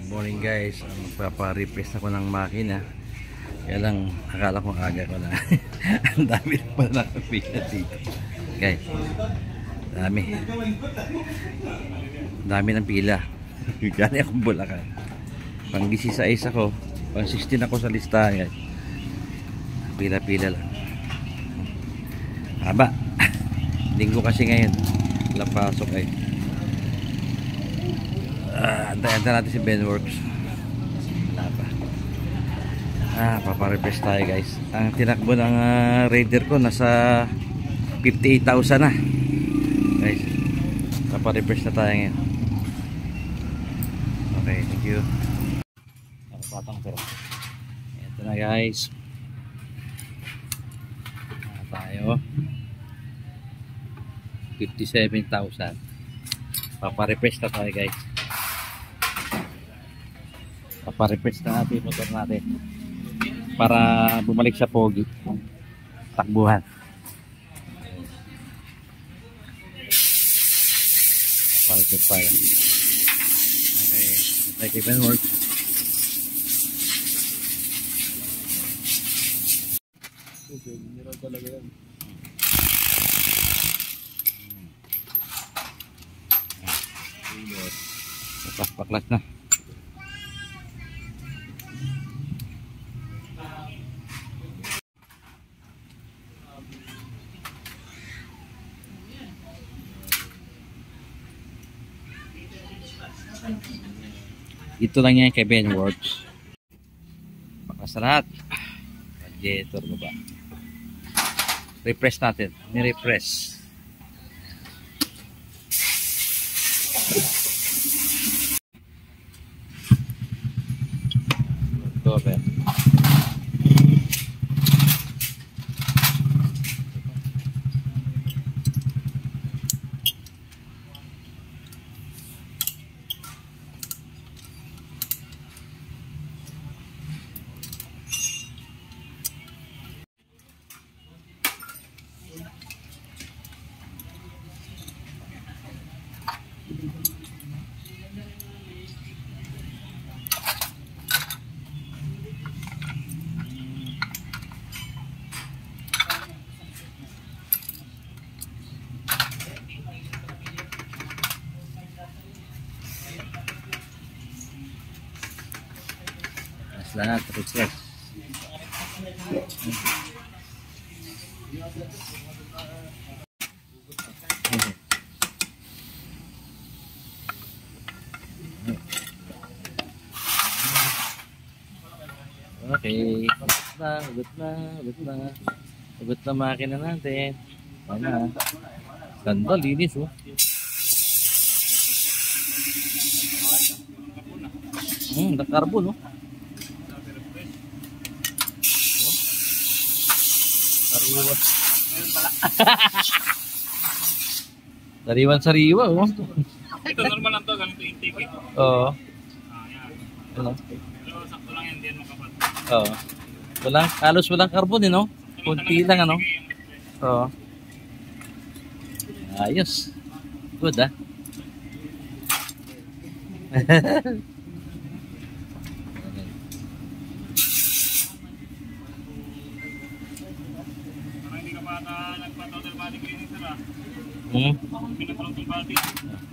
Morning guys, magpapa-replace ako ng makina. Kaya lang, akala ko aga ko na. Ang dami na pala nakapila dito guys, dami ng pila. Gani akong Bulacan, pang 16 ako, pang 16 ako sa listahan guys. Pila-pila lang, haba. Linggo kasi ngayon, walang pasok eh. Antayin natin si Benworks. Paparepress tayo guys. Ang tinakbo ng Raider ko nasa 58,000 na guys. Paparepress na tayo ngayon. Okay, thank you. Patang pero ito na guys, tayo 57,000. Paparepress na tayo guys. Paparepress na natin yung motor natin para bumalik sa pogi takbuhan. Paparepress tayo. Okay, like even work. Meron talaga yan. Paklas na. Ito lang yan kay Benworks. Makasalat. Radiator baba. Repress natin. Ni-repress. Cover. Lahat repress. Okay, ugot na makina natin. Ano? Ganda, linis oh. Carbon oh. Sariwan. Sariwan-sariwa oh. Ito normal lang to, ganito intake eh. Oo. Yan. Pero sakto lang yan, hindi yan makapat. Oo. Halos walang carbon eh no? Kunti lang ano? Oo. Ayos. Good ah.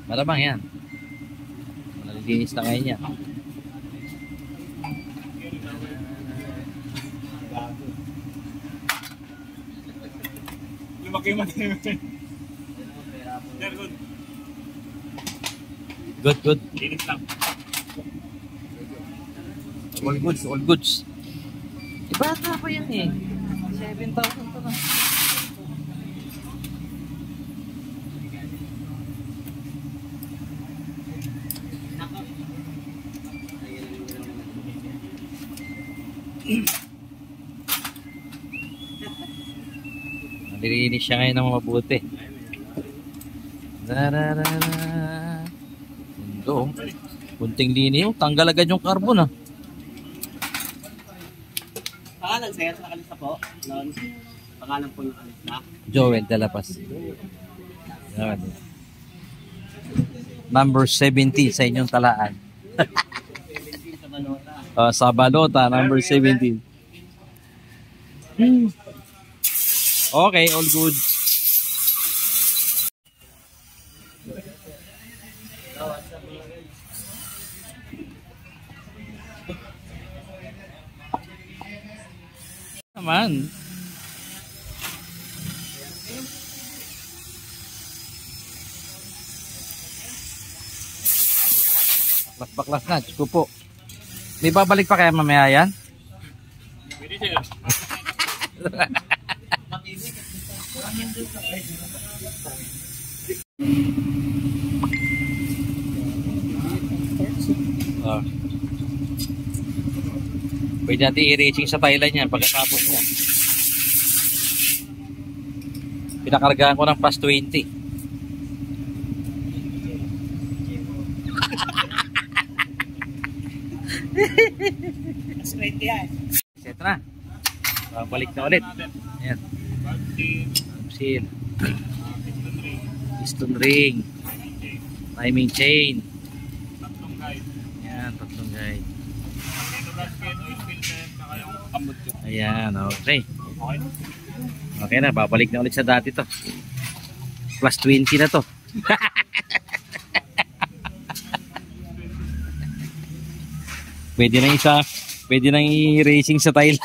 Malamang yan. Malilinis na ngayon yan. Lumaki yung mati. Good. Linis lang. All goods. Ibata pa yan eh. 7,000 pa lang. Nalilinis siya ngayon ng mabuti. Mundo. Kunting linis. Tanggal agad yung carbon ah. Pangalan sir, nakalista po. Noon. Pangalan po yung alista. Joel de la Paz. Number 70 sa inyong talaan. Sabalota, number 17. Okay, all good. Naman. Baklas na, Diyos ko po. May babalik pa kaya mamaya yan? Pwede sir. Oh. Pwede natin i-racing sa Thailand yan pagkatapos niya. Pinakargaan ko ng plus 20. Straight yan. Set na. Balik na ulit. Ayan. Seal. Piston ring. Timing chain. Tatlong guide. Ayan, tatlong guide. Dito gasket, oil filter, saka yung kamot ko. Ayan, okay. Okay. Okay na, babalik na ulit sa dati to. Plus 20 na to. Pwede na isa, pwede nang i-racing sa Thailand.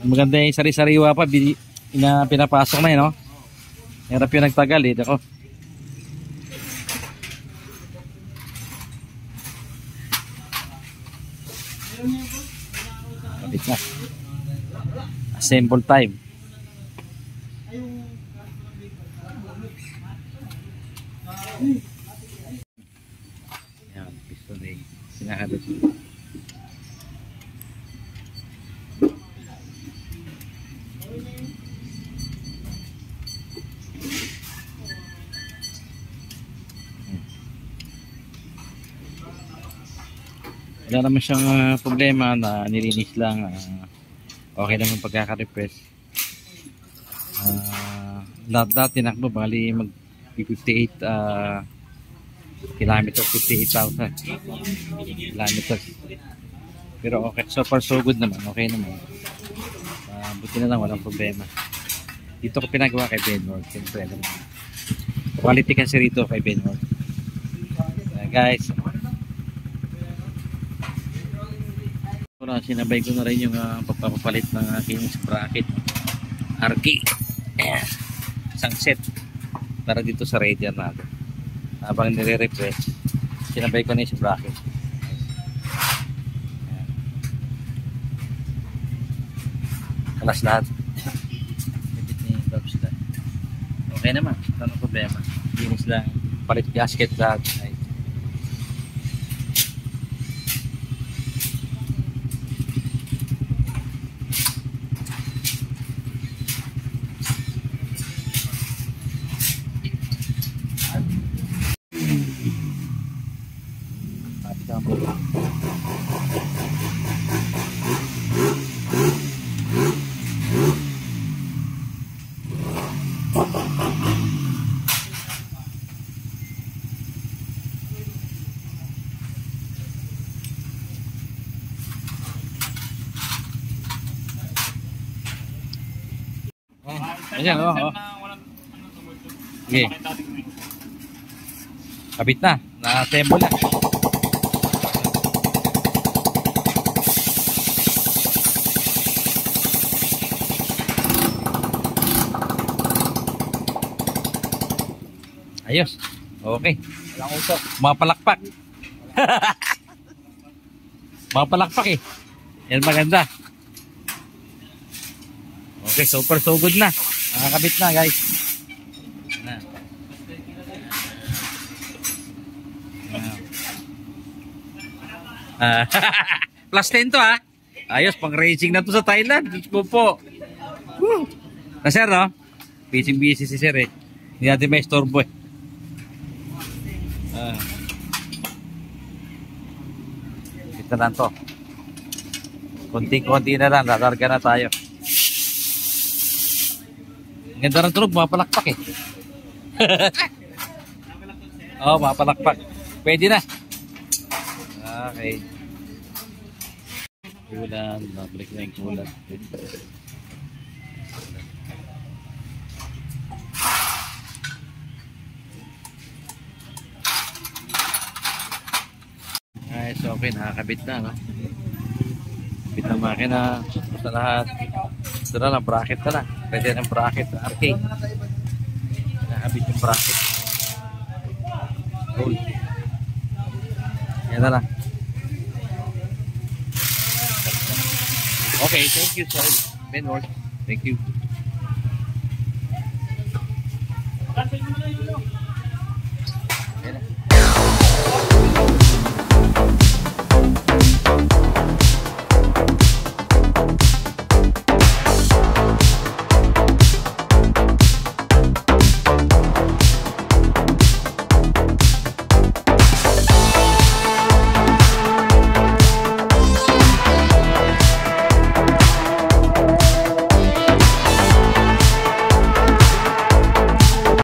Maganda yung sari-sariwa pa, pinapasok na yun, no? Hirap yung nagtagal eh, ako. Kapit na. Assemble time. Yan, piston ring. Sinakabit. Wala naman siyang problema na nilinis lang. Okay naman pagkaka-refresh. Lahat tinakbo bali mag 58 kilometers, 58,000 kilometers. Pero okay, so far so good naman, okay naman. Buti na lang, walang problema. Dito ko pinagawa kay Benward, siyempre. Quality kasi rito kay Benward. Guys, sinabay ko na rin yung pagpapalit ng aking sprocket RK. Isang set para dito sa radial natin. Habang nire-refresh, sinabay ko na yung sprocket. Kalas lahat. Kapit ni Bobs lahat. Okay naman, wala problema. Linis lang, palit gasket lahat. Ayan, oo. Okay. Kabit na. Na-assemble na. Ayos. Okay. Walang usok. Mapalakpak. Mapalakpak eh. Yan maganda. Okay, super so good na. Nakakabit na guys. Na. Plus 10 to ha. Ayos, pang racing na to sa Thailand. Diyos ko po. Woo. Na sir no? Busy si sir eh. Hindi natin may storbo eh. Ito lang to. Konti-konti na lang. Lalarga na tayo. Ganda ng tunog, mapalakpak eh. Oo, mapalakpak. Pwede na. Okay. Kulan, nabalik na yung kulan. Ay, so okay, nakakabit na, no? Kabit na makina, sa lahat. Ito na lang, bracket na lang. Pwede ng bracket, arcade. Nakakabit yung bracket. Cool. Yan na lang. Okay, thank you, sir. Benward. Thank you. Yan na.